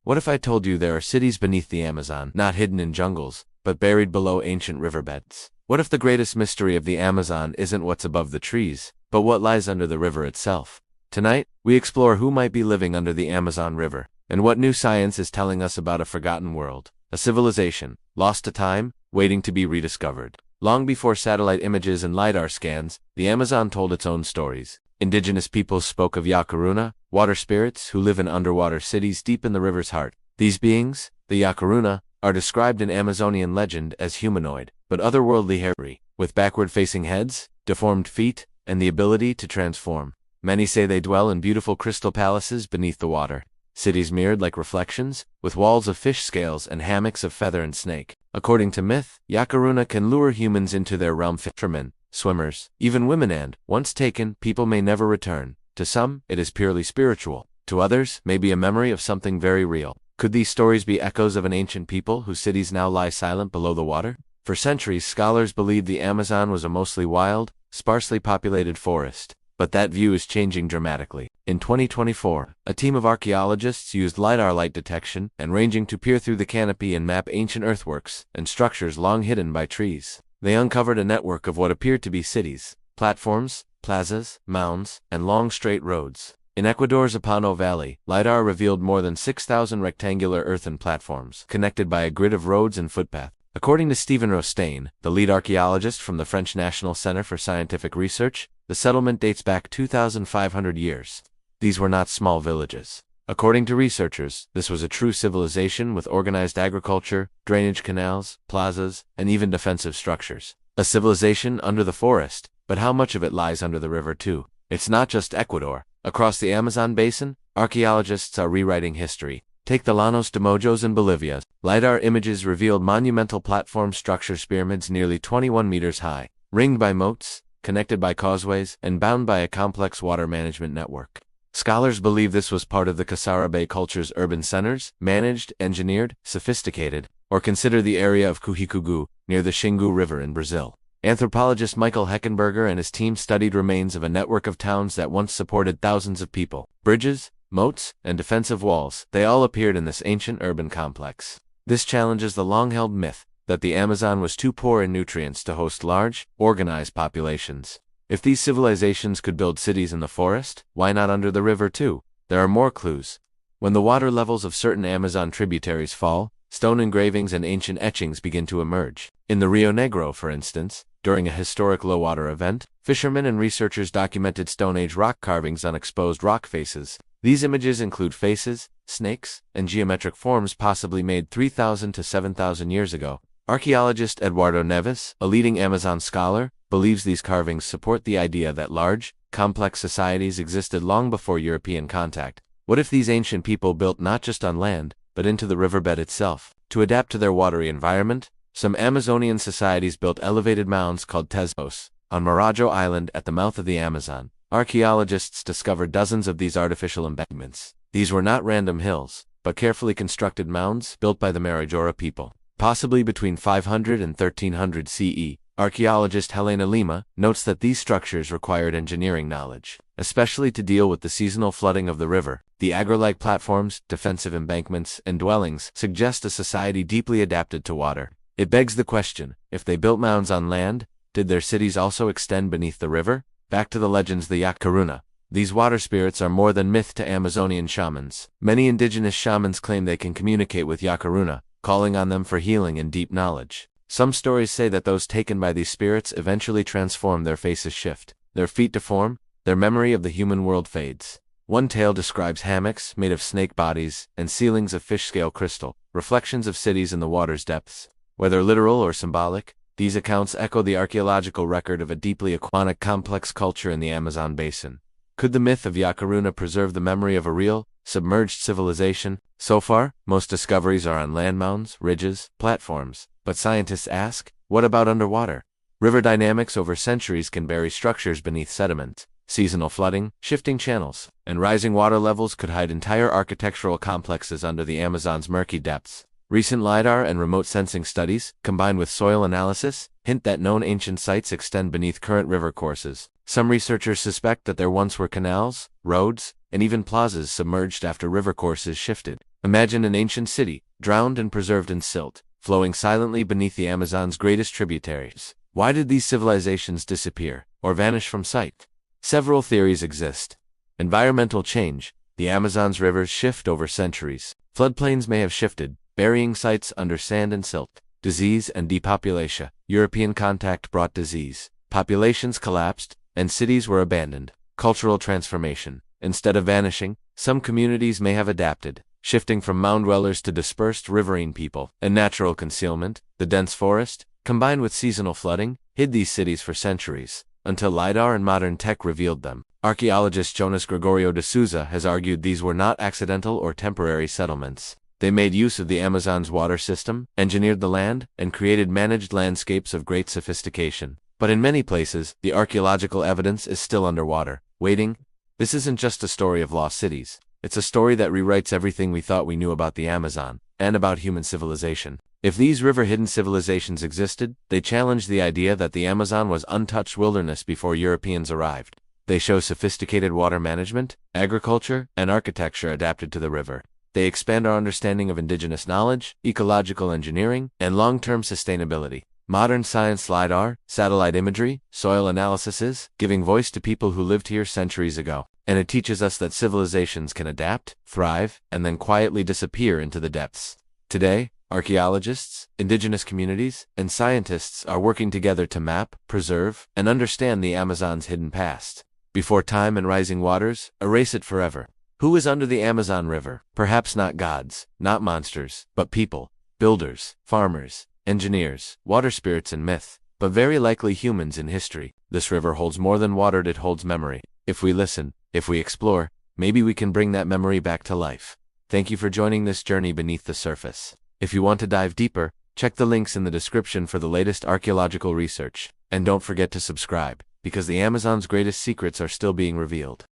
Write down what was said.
What if I told you there are cities beneath the Amazon, not hidden in jungles, but buried below ancient riverbeds? What if the greatest mystery of the Amazon isn't what's above the trees, but what lies under the river itself? Tonight, we explore who might be living under the Amazon River, and what new science is telling us about a forgotten world, a civilization, lost to time, waiting to be rediscovered. Long before satellite images and LIDAR scans, the Amazon told its own stories. Indigenous peoples spoke of Yacuruna, water spirits who live in underwater cities deep in the river's heart. These beings, the Yacuruna, are described in Amazonian legend as humanoid, but otherworldly hairy, with backward-facing heads, deformed feet, and the ability to transform. Many say they dwell in beautiful crystal palaces beneath the water, cities mirrored like reflections, with walls of fish scales and hammocks of feather and snake. According to myth, Yacuruna can lure humans into their realm. Fishermen, swimmers, even women, and, once taken, people may never return. To some, it is purely spiritual. To others, may be a memory of something very real. Could these stories be echoes of an ancient people whose cities now lie silent below the water? For centuries, scholars believed the Amazon was a mostly wild, sparsely populated forest. But that view is changing dramatically. In 2024, a team of archaeologists used LIDAR light detection and ranging to peer through the canopy and map ancient earthworks and structures long hidden by trees. They uncovered a network of what appeared to be cities, platforms, plazas, mounds, and long straight roads. In Ecuador's Apano Valley, LIDAR revealed more than 6,000 rectangular earthen platforms, connected by a grid of roads and footpaths. According to Stephen Rostaing, the lead archaeologist from the French National Center for Scientific Research, the settlement dates back 2,500 years. These were not small villages. According to researchers, this was a true civilization with organized agriculture, drainage canals, plazas, and even defensive structures. A civilization under the forest, but how much of it lies under the river too? It's not just Ecuador. Across the Amazon basin, archaeologists are rewriting history. Take the Llanos de Mojos in Bolivia. LIDAR images revealed monumental platform structures, pyramids nearly 21 meters high, ringed by moats, connected by causeways, and bound by a complex water management network. Scholars believe this was part of the Kasara Bay culture's urban centers, managed, engineered, sophisticated, or consider the area of Cujicugu, near the Xingu River in Brazil. Anthropologist Michael Heckenberger and his team studied remains of a network of towns that once supported thousands of people. Bridges, moats, and defensive walls, they all appeared in this ancient urban complex. This challenges the long-held myth that the Amazon was too poor in nutrients to host large, organized populations. If these civilizations could build cities in the forest, why not under the river too? There are more clues. When the water levels of certain Amazon tributaries fall, stone engravings and ancient etchings begin to emerge. In the Rio Negro, for instance, during a historic low-water event, fishermen and researchers documented Stone Age rock carvings on exposed rock faces. These images include faces, snakes, and geometric forms possibly made 3,000 to 7,000 years ago. Archaeologist Eduardo Neves, a leading Amazon scholar, believes these carvings support the idea that large, complex societies existed long before European contact. What if these ancient people built not just on land, but into the riverbed itself? To adapt to their watery environment, some Amazonian societies built elevated mounds called tezos on Marajo Island at the mouth of the Amazon. Archaeologists discovered dozens of these artificial embankments. These were not random hills, but carefully constructed mounds built by the Marajora people, possibly between 500 and 1300 CE. Archaeologist Helena Lima notes that these structures required engineering knowledge, especially to deal with the seasonal flooding of the river. The agro-like platforms, defensive embankments, and dwellings suggest a society deeply adapted to water. It begs the question, if they built mounds on land, did their cities also extend beneath the river? Back to the legends, the Yacuruna. These water spirits are more than myth to Amazonian shamans. Many indigenous shamans claim they can communicate with Yacuruna, calling on them for healing and deep knowledge. Some stories say that those taken by these spirits eventually transform, their faces shift, their feet deform, their memory of the human world fades. One tale describes hammocks made of snake bodies and ceilings of fish-scale crystal, reflections of cities in the water's depths. Whether literal or symbolic, these accounts echo the archaeological record of a deeply aquatic, complex culture in the Amazon basin. Could the myth of Yacuruna preserve the memory of a real, submerged civilization? So far, most discoveries are on land mounds, ridges, platforms. But scientists ask, what about underwater? River dynamics over centuries can bury structures beneath sediment. Seasonal flooding, shifting channels, and rising water levels could hide entire architectural complexes under the Amazon's murky depths. Recent LIDAR and remote sensing studies, combined with soil analysis, hint that known ancient sites extend beneath current river courses. Some researchers suspect that there once were canals, roads, and even plazas submerged after river courses shifted. Imagine an ancient city, drowned and preserved in silt, flowing silently beneath the Amazon's greatest tributaries. Why did these civilizations disappear, or vanish from sight? Several theories exist. Environmental change. The Amazon's rivers shift over centuries. Floodplains may have shifted, burying sites under sand and silt. Disease and depopulation. European contact brought disease. Populations collapsed, and cities were abandoned. Cultural transformation. Instead of vanishing, some communities may have adapted, shifting from mound dwellers to dispersed riverine people. And natural concealment. The dense forest, combined with seasonal flooding, hid these cities for centuries, until LIDAR and modern tech revealed them. Archaeologist Jonas Gregorio de Souza has argued these were not accidental or temporary settlements. They made use of the Amazon's water system, engineered the land, and created managed landscapes of great sophistication. But in many places, the archaeological evidence is still underwater, waiting. This isn't just a story of lost cities. It's a story that rewrites everything we thought we knew about the Amazon, and about human civilization. If these river-hidden civilizations existed, they challenged the idea that the Amazon was untouched wilderness before Europeans arrived. They show sophisticated water management, agriculture, and architecture adapted to the river. They expand our understanding of indigenous knowledge, ecological engineering, and long-term sustainability. Modern science LIDAR, satellite imagery, soil analysis, giving voice to people who lived here centuries ago. And it teaches us that civilizations can adapt, thrive, and then quietly disappear into the depths. Today, archaeologists, indigenous communities, and scientists are working together to map, preserve, and understand the Amazon's hidden past. Before time and rising waters erase it forever. Who is under the Amazon River? Perhaps not gods, not monsters, but people, builders, farmers, engineers, water spirits and myth, but very likely humans in history. This river holds more than water, it holds memory. If we listen, if we explore, maybe we can bring that memory back to life. Thank you for joining this journey beneath the surface. If you want to dive deeper, check the links in the description for the latest archaeological research. And don't forget to subscribe, because the Amazon's greatest secrets are still being revealed.